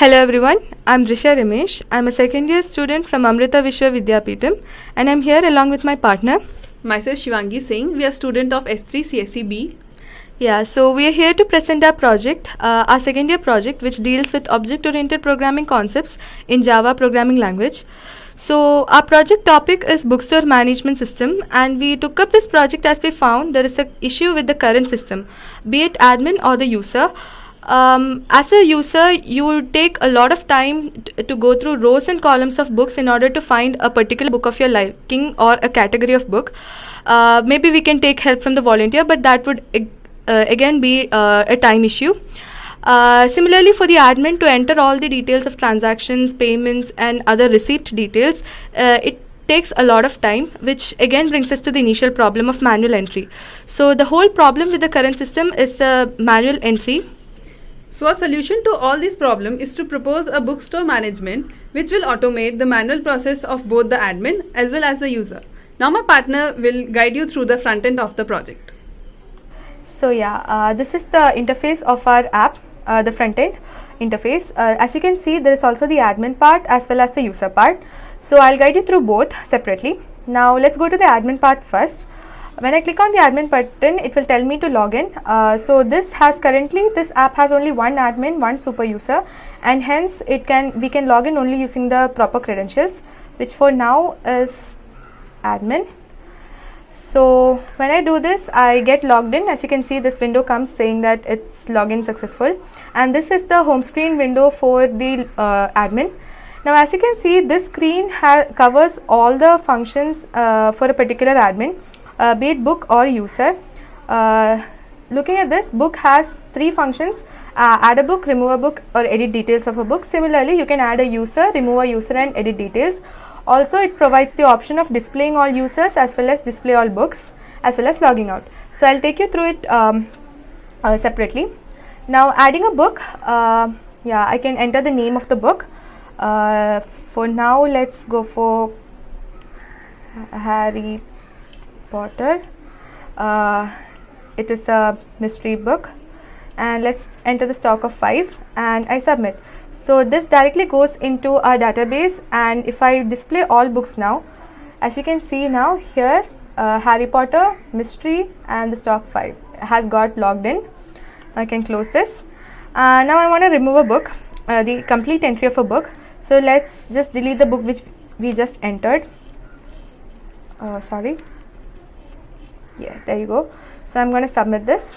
Hello everyone, I'm Drisha Ramesh. I'm a second year student from Amrita Vishwa Vidyapeetham and I'm here along with my partner. Myself Shivangi Singh. We are student of S3 CSEB. Yeah, so we are here to present our project, our second year project, which deals with object-oriented programming concepts in Java programming language. So our project topic is bookstore management system, and we took up this project as we found there is an issue with the current system, be it admin or the user. As a user, you will take a lot of time to go through rows and columns of books in order to find a particular book of your liking or a category of book. Maybe we can take help from the volunteer, but that would again be a time issue. Similarly, for the admin to enter all the details of transactions, payments, and other receipt details, it takes a lot of time, which again brings us to the initial problem of manual entry. So the whole problem with the current system is the manual entry. So a solution to all these problems is to propose a bookstore management which will automate the manual process of both the admin as well as the user. Now my partner will guide you through the front end of the project. So yeah, this is the interface of our app, the front end interface. As you can see, there is also the admin part as well as the user part. So I'll guide you through both separately. Now let's go to the admin part first. When I click on the admin button, it will tell me to log in. So this app has only one admin, one super user, and hence we can log in only using the proper credentials, which for now is admin. So when I do this, I get logged in. As you can see, this window comes saying that it's login successful, and this is the home screen window for the admin. Now as you can see, this screen covers all the functions for a particular admin, be it book or user. Looking at this, book has three functions: add a book, remove a book, or edit details of a book. Similarly, you can add a user, remove a user, and edit details. Also, it provides the option of displaying all users as well as display all books, as well as logging out. So I'll take you through it separately. Now adding a book, yeah, I can enter the name of the book. For now, let's go for Harry Potter. It is a mystery book, and let's enter the stock of 5 and I submit. So this directly goes into our database, and if I display all books now, as you can see now here, Harry Potter, mystery, and the stock 5 has got logged in. I can close this. Now I want to remove a book, the complete entry of a book. So let's just delete the book which we just entered. Sorry. Yeah, there you go. So I'm going to submit this.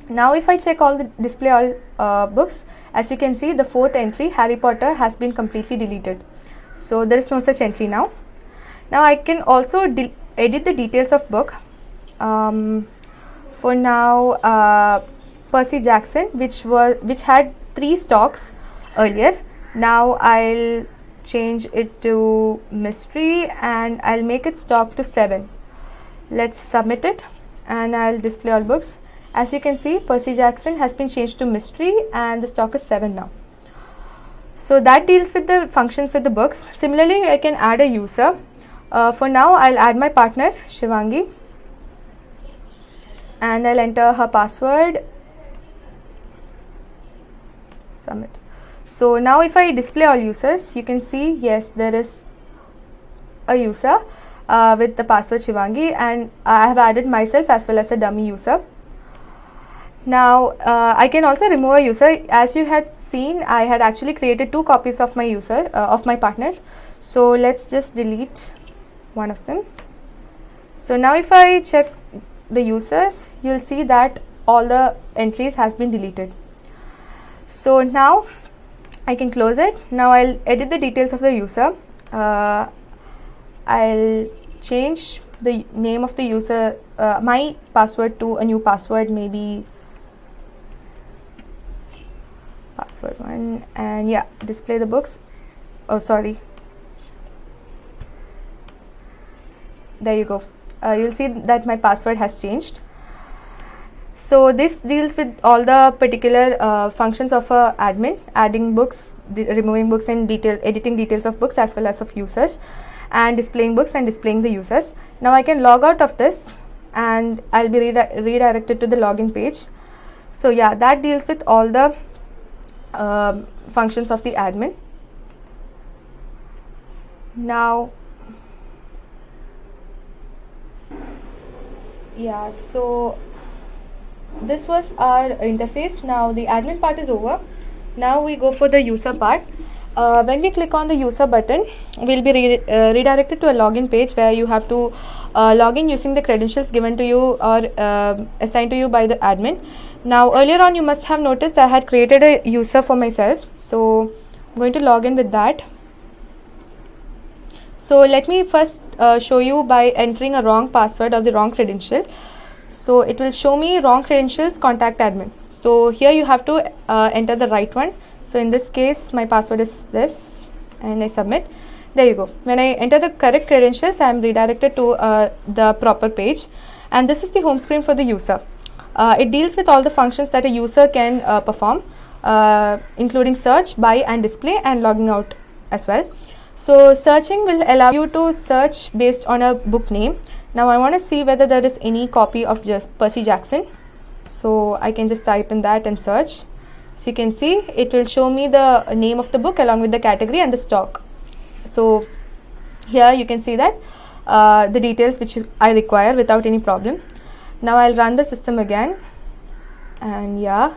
Now if I check all the display all books, as you can see, the fourth entry, Harry Potter, has been completely deleted. So there is no such entry now. Now I can also edit the details of book. For now, Percy Jackson, which had 3 stocks earlier. Now I'll change it to mystery and I'll make it stock to 7. Let's submit it and I'll display all books. As you can see, Percy Jackson has been changed to mystery and the stock is 7 now. So that deals with the functions with the books. Similarly, I can add a user. For now, I'll add my partner Shivangi and I'll enter her password. Submit. So now if I display all users, you can see, yes, there is a user with the password Shivangi, and I have added myself as well as a dummy user. Now I can also remove a user. As you had seen, I had actually created 2 copies of my user, of my partner. So let's just delete one of them. So now if I check the users, you'll see that all the entries has been deleted. So now I can close it. Now I'll edit the details of the user. I'll change the name of the user, my password, to a new password, maybe password 1, and yeah, display the books. Oh, sorry. There you go. You'll see that my password has changed. So this deals with all the particular functions of a admin: adding books, removing books, and editing details of books as well as of users, and displaying books and displaying the users. Now I can log out of this and I'll be redirected to the login page. So yeah, that deals with all the functions of the admin. Now, yeah, so this was our interface. Now the admin part is over. Now we go for the user part. When we click on the user button, we'll be redirected to a login page where you have to log in using the credentials given to you or assigned to you by the admin. Now earlier on you must have noticed I had created a user for myself, so I'm going to log in with that. So let me first show you by entering a wrong password or the wrong credential. So it will show me wrong credentials, contact admin. So here you have to enter the right one. So in this case my password is this and I submit. There you go. When I enter the correct credentials, I am redirected to the proper page, and this is the home screen for the user. It deals with all the functions that a user can perform, including search, buy and display, and logging out as well. So searching will allow you to search based on a book name. Now I want to see whether there is any copy of just Percy Jackson. So I can just type in that and search. So you can see it will show me the name of the book along with the category and the stock. So here you can see that the details which I require without any problem. Now I'll run the system again, and yeah,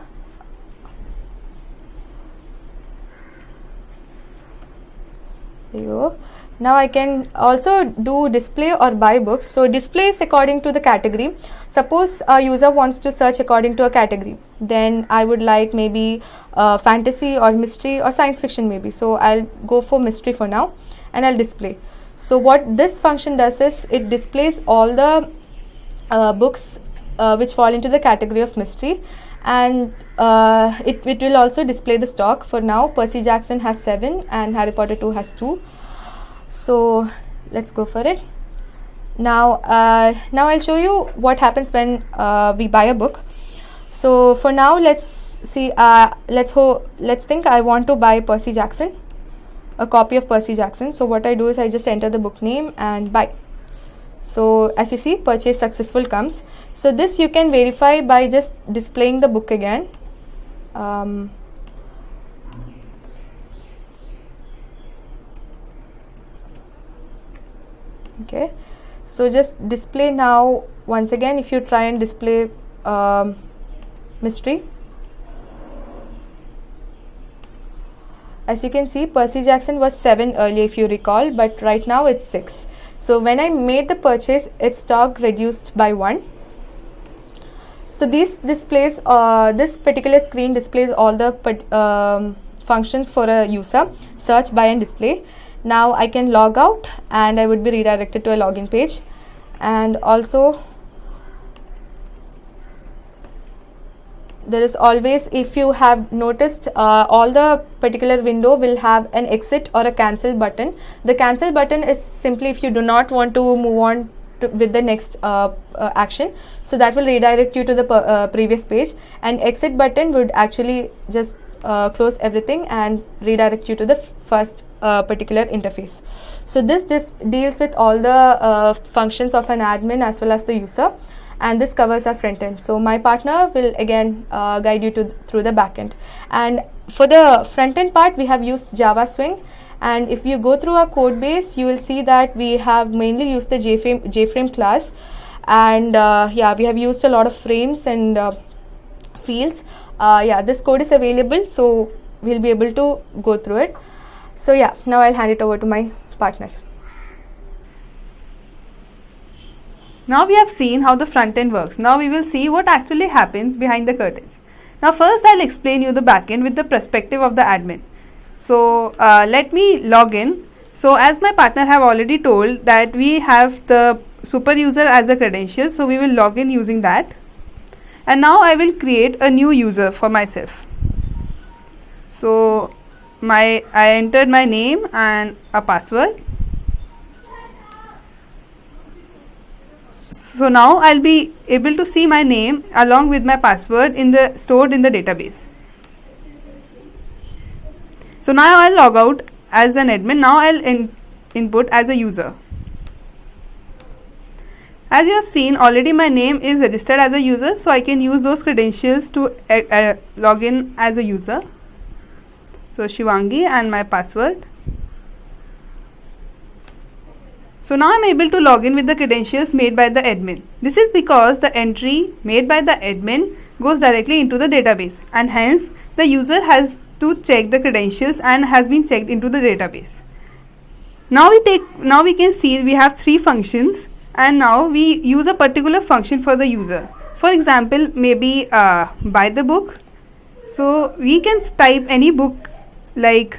there you go. Now I can also do display or buy books. So display is according to the category. Suppose a user wants to search according to a category, then I would like maybe fantasy or mystery or science fiction maybe. So I'll go for mystery for now and I'll display. So what this function does is it displays all the books which fall into the category of mystery, and it will also display the stock. For now Percy Jackson has 7 and Harry Potter 2 has 2. So let's go for it. Now I'll show you what happens when we buy a book. So for now let's see, let's think I want to buy Percy Jackson, a copy of Percy Jackson. So what I do is I just enter the book name and buy. So as you see, purchase successful comes. So this you can verify by just displaying the book again. Okay, so just display now once again. If you try and display mystery, as you can see, Percy Jackson was 7 earlier if you recall, but right now it's 6. So when I made the purchase, its stock reduced by 1. So this displays, this particular screen displays all the functions for a user: search, buy and display. Now I can log out and I would be redirected to a login page. And also there is always, if you have noticed, all the particular window will have an exit or a cancel button. The cancel button is simply if you do not want to move on with the next action, so that will redirect you to the previous page, and exit button would actually just close everything and redirect you to the first particular interface. So this deals with all the functions of an admin as well as the user, and this covers our front end. So my partner will again guide you through the back end. And for the front end part, we have used Java Swing, and if you go through our code base, you will see that we have mainly used the JFrame class, and yeah, we have used a lot of frames and fields. Yeah, this code is available, so we'll be able to go through it. So yeah, now I'll hand it over to my partner. Now we have seen how the front end works. Now we will see what actually happens behind the curtains. Now first I'll explain you the back end with the perspective of the admin. So let me log in. So as my partner have already told that we have the super user as a credential, so we will log in using that. And now I will create a new user for myself. So I entered my name and a password. So now I'll be able to see my name along with my password stored in the database. So now I'll log out as an admin. Now I'll input as a user. As you have seen, already my name is registered as a user, so I can use those credentials to log in as a user. So Shivangi and my password. So now I am able to log in with the credentials made by the admin. This is because the entry made by the admin goes directly into the database, and hence the user has to check the credentials and has been checked into the database. Now we can see we have 3 functions, and now we use a particular function for the user. For example, maybe buy the book. So we can type any book like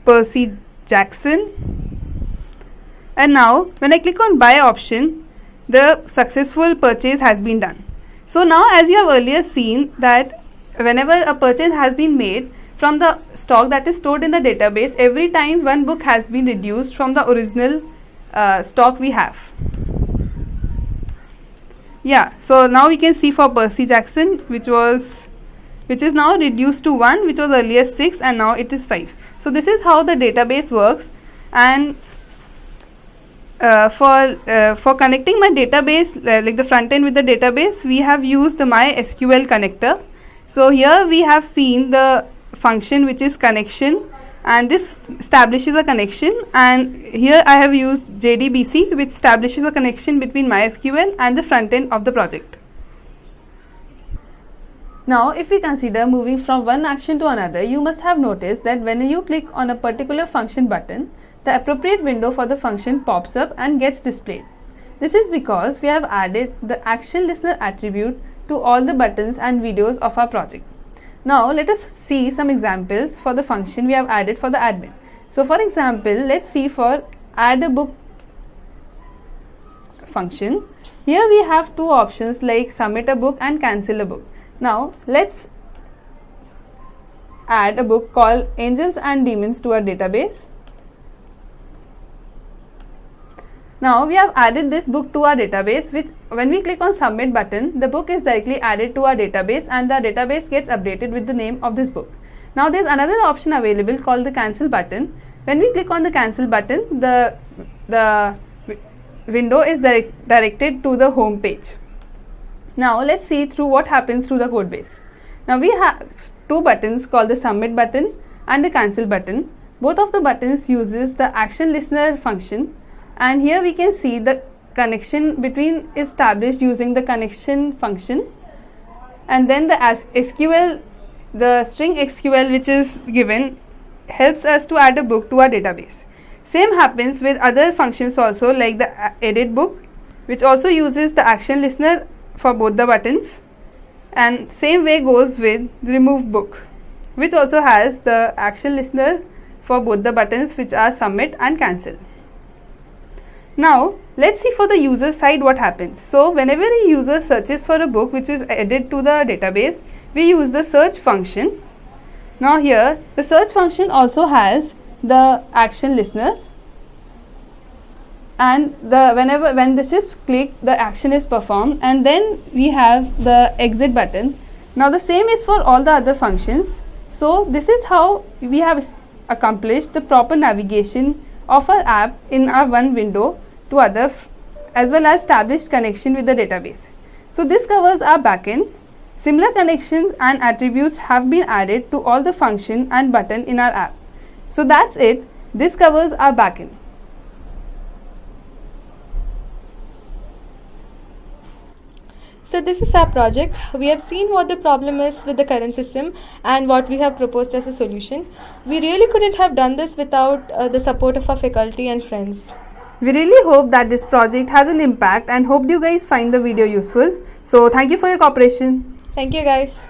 Percy Jackson, and now when I click on buy option, the successful purchase has been done. So now, as you have earlier seen, that whenever a purchase has been made from the stock that is stored in the database, every time one book has been reduced from the original stock we have. Yeah, so now we can see for Percy Jackson, which is now reduced to 1, which was earlier 6, and now it is 5. So this is how the database works. And for connecting my database, like the front end with the database, we have used the MySQL connector. So here we have seen the function which is connection, and this establishes a connection, and here I have used JDBC, which establishes a connection between MySQL and the front end of the project. Now if we consider moving from one action to another, you must have noticed that when you click on a particular function button, the appropriate window for the function pops up and gets displayed. This is because we have added the action listener attribute to all the buttons and videos of our project. Now let us see some examples for the function we have added for the admin. So for example, let's see for add a book function. Here we have 2 options like submit a book and cancel a book. Now let's add a book called Angels and Demons to our database. Now we have added this book to our database, which when we click on submit button, the book is directly added to our database, and the database gets updated with the name of this book. Now there is another option available called the cancel button. When we click on the cancel button, the window is directed to the home page. Now let's see through what happens through the code base. Now we have 2 buttons called the submit button and the cancel button. Both of the buttons uses the action listener function, and here we can see the connection between is established using the connection function, and then the SQL, the string SQL which is given, helps us to add a book to our database. Same happens with other functions also, like the edit book, which also uses the action listener for both the buttons, and same way goes with remove book, which also has the action listener for both the buttons, which are submit and cancel. Now let's see for the user side what happens. So whenever a user searches for a book which is added to the database, we use the search function. Now here the search function also has the action listener, and when this is clicked, the action is performed, and then we have the exit button. Now the same is for all the other functions. So this is how we have accomplished the proper navigation of our app in our one window to other, as well as established connection with the database. So this covers our backend. Similar connections and attributes have been added to all the function and button in our app. So that's it. This covers our backend. So this is our project. We have seen what the problem is with the current system and what we have proposed as a solution. We really couldn't have done this without the support of our faculty and friends. We really hope that this project has an impact and hope you guys find the video useful. So thank you for your cooperation. Thank you guys.